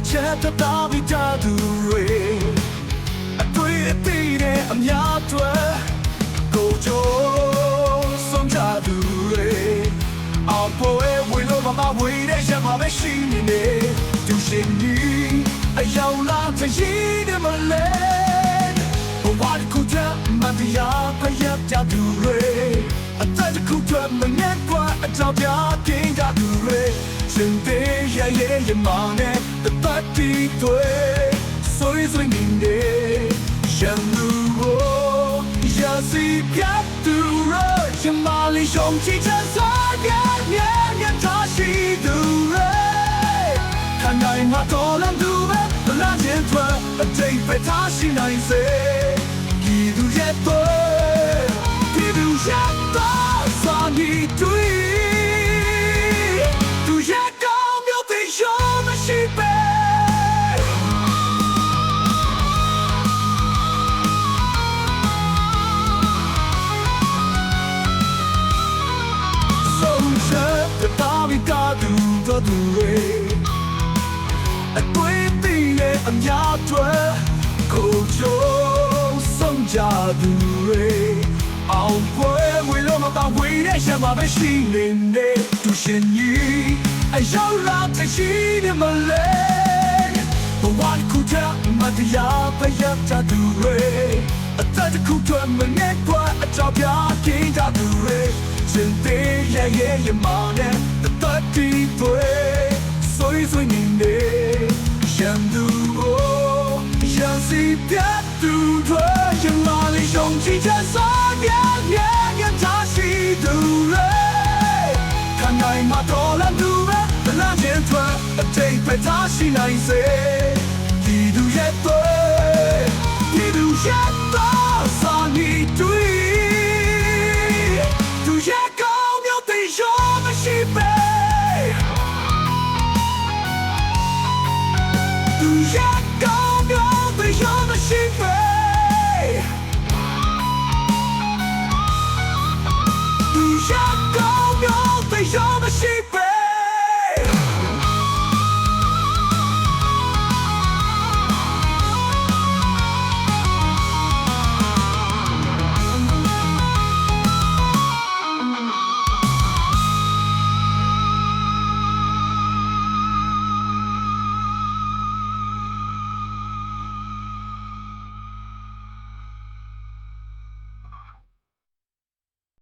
ချက်တော်ပြီးကြသူတွေအတွေ့အထိနဲ့အများတွေကိုကြိုးဆုံးကြသူတွေအောင်ပွဲဝေလို့မဝေတဲ့ချက်မှာပဲရှိနေသူရှင်ကြီးအယောင်လာတဲ့ရည်နဲ့မလဲဘဝတစ်ခုတည်းမတရားဖျက်ကြသူတွေအသက်တစ်ခုတည်းမငဲ့ကွာအကြောင်းပြကင်းကြသူတွေရှင်သေးရဲ့မနဲ့တပတ်တီတွေဆွေးဆွေးနေနေရှမ်းလူကိုရစီပြတ်သူတွေရှမလေးရှုံးချစ်တဲ့စားရမြဲမြဲထားရှိသူတွေခံနိုင်မှာတော်လန်သူပဲမလားခြင်းတွေအတိတ်ပဲထားရှိနိုင်စေဒီသူရဲ့တွေဒီသူရဲ့တော့စာနီတွေသူတွေအတွေ့အထိနဲ့အများတွေကိုကြိုးဆုံးကြသူတွေအောင်ပွဲဝေလို့မပါဝေတဲ့ချက်မှာပဲရှိနေသူရှင်ကြီးအရောက်လာတဲ့ရှိနေမလဲဘဝတစ်ခုတည်းမတရားပဲရကြသူတွေအသက်တစ်ခုတည်းမငဲ့ကွာအကြောင်းပြကင်းကြသူတွေရှင်သေးရဲ့မနဲ့တတ်တီတွေဆွေးဆွေးနေနေရှမ်းသူကိုရစီပြတ်သူတွေရမလေးရှုံးချစ်တဲ့စားရမြဲမြဲထားရှိသူတွေခံနိုင်မှာတော်လန်သူပဲမလားခြင်းတွေအတိတ်ပဲထားရှိနိုင်စေဒီသူရဲ့တွေဒီသူရဲ့တော့စာနီတွေသူရဲ့ကောင်းမြတ်တဲ့ရောမရှိပဲYeah.